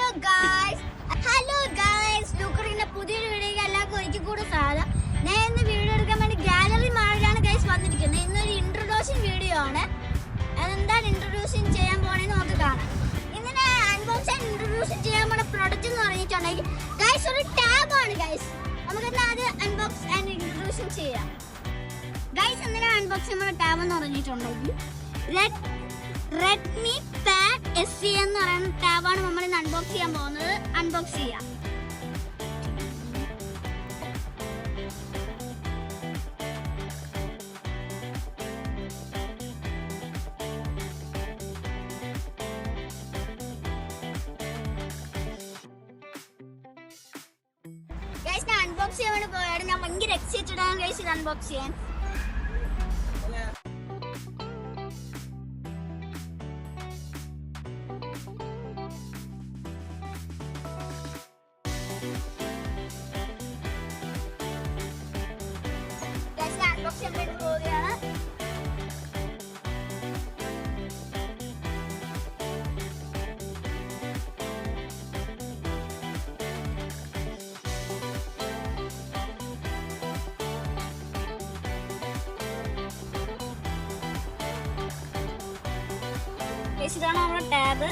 Hello guys ലൂക്കറിന്റെ പുതിയൊരു വീഡിയോയ്ക്ക് എല്ലാവർക്കും ഒരിക്കൽ കൂടെ സ്വാഗതം. ഞാൻ ഇന്ന് വീഡിയോ എടുക്കാൻ വേണ്ടി ഗാലറി മാളിലാണ് ഗൈസ് വന്നിരിക്കുന്നത്. ഇന്നൊരു ഇൻട്രൊഡ്യൂഷൻ വീഡിയോ ആണ്. അതെന്താണ് ഇൻട്രൊഡ്യൂഷൻ ചെയ്യാൻ പോണെന്ന് നമുക്ക് കാണാം. ഇന്ന് ഞാൻ അൺബോക്സ് ആൻഡ് ഇൻട്രൊഡ്യൂഷൻ ചെയ്യാൻ പോണ പ്രൊഡക്റ്റ് എന്ന് പറഞ്ഞിട്ടുണ്ടെങ്കിൽ ഗൈസ് ഒരു ടാബാണ് ഗൈസ്. നമുക്ക് അത് അൺബോക്സ് ആൻഡ് ഇൻട്രൊഡ്യൂഷൻ ചെയ്യാം. ഗൈസ് ഇന്നലെ അൺബോക്സ് ചെയ്യുന്ന ടാബ് എന്ന് പറഞ്ഞിട്ടുണ്ടെങ്കിൽ റെഡ്മി പാഡ് SE എന്ന് പറയുന്ന ടാബാണ് നമ്മൾ ഇന്ന് അൺബോക്സ് ചെയ്യാൻ പോകുന്നത്. അൺബോക്സ് ചെയ്യാം. ഗൈസ് ഞാൻ അൺബോക്സ് ചെയ്യാൻ വേണ്ടി പോയാണ്. ഞാൻ ഭയങ്കര എക്സൈറ്റഡ് ആണ് ഗൈസ് ഇത് അൺബോക്സ് ചെയ്യാൻ. ഇതാണ് നമ്മുടെ ടാബ്.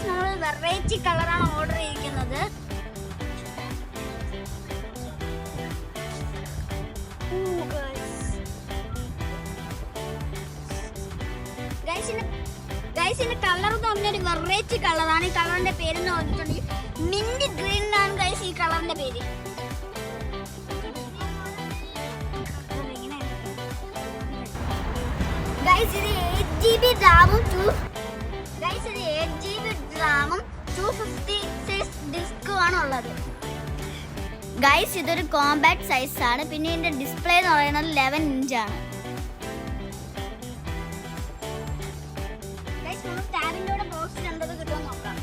നമ്മൾ വെറൈറ്റി കളറാണ് ഓർഡർ ചെയ്തിരിക്കുന്നത്. ഗൈസിന്റെ കളർ തന്നൊരു വെറൈറ്റി കളറാണ്. ഈ കളറിന്റെ പേരെന്ന് പറഞ്ഞിട്ടുണ്ടെങ്കിൽ മിന്റ് ഗ്രീൻ എന്നാണ് ഗൈസ് ഈ കളറിന്റെ പേര്. ഗൈസ് ഇത് 8GB റാമും 256 ഡിസ്കും ആണ് ഉള്ളത്. ഗൈസ് ഇതൊരു കോമ്പാക്ട് സൈസ് ആണ്. പിന്നെ ഇതിന്റെ ഡിസ്പ്ലേ എന്ന് പറയുന്നത് 11 ഇഞ്ചാണ്. ഗൈസ് നമ്മൾ ടാബിന്റെ കൂടെ ബോക്സ് കണ്ടത് കിട്ടുമെന്ന് നോക്കാം.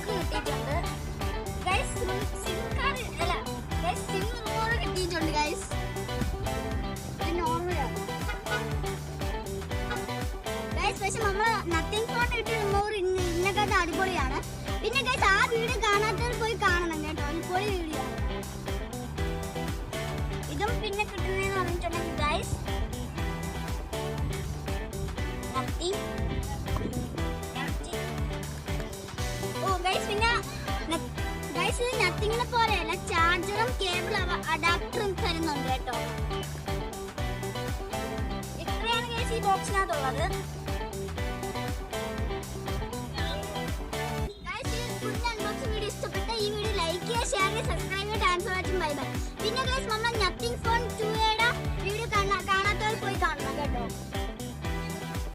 കിട്ടിയിട്ടുണ്ട് ഗൈസ്. സിം കാർഡ് അല്ല ഗൈസ് സിം റിമൂവർ കിട്ടിയിട്ടുണ്ട് ഗൈസ്. പക്ഷെ നമ്മള് നത്തിങ് ഫോൺ ഇട്ട് റിമൂവർ ഇതിനെക്കാട്ട് അടിപൊളിയാണ്. പിന്നെ ഗൈസ് ആ വീഡിയോ കാണാത്തവർ പോയി കാണണം കേട്ടോ. അടിപൊളി വീഡിയോ ആണ്. ഇതും പിന്നെ കിട്ടുന്നതെന്ന് പറഞ്ഞിട്ടുണ്ടെങ്കിൽ ഗൈസ് പിന്നെ ഗൈസ് ഇത് നത്തിങ്ങിനെ പോലെയല്ല, ചാർജറും കേബിൾ അഡാപ്റ്ററും തരുന്നുണ്ട് കേട്ടോ. ഇത്രയാണ് ഗൈസ് ഈ ബോക്സിനകത്തുള്ളത്. ഈ വീഡിയോ ലൈക്ക് ചെയ്യുക, ഷെയർ ചെയ്യുക, സബ്സ്ക്രൈബ് ചെയ്യുക, ഡാൻസ് വാച്ചും ബൈ ബൈ. പിന്നെ ഗൈസ്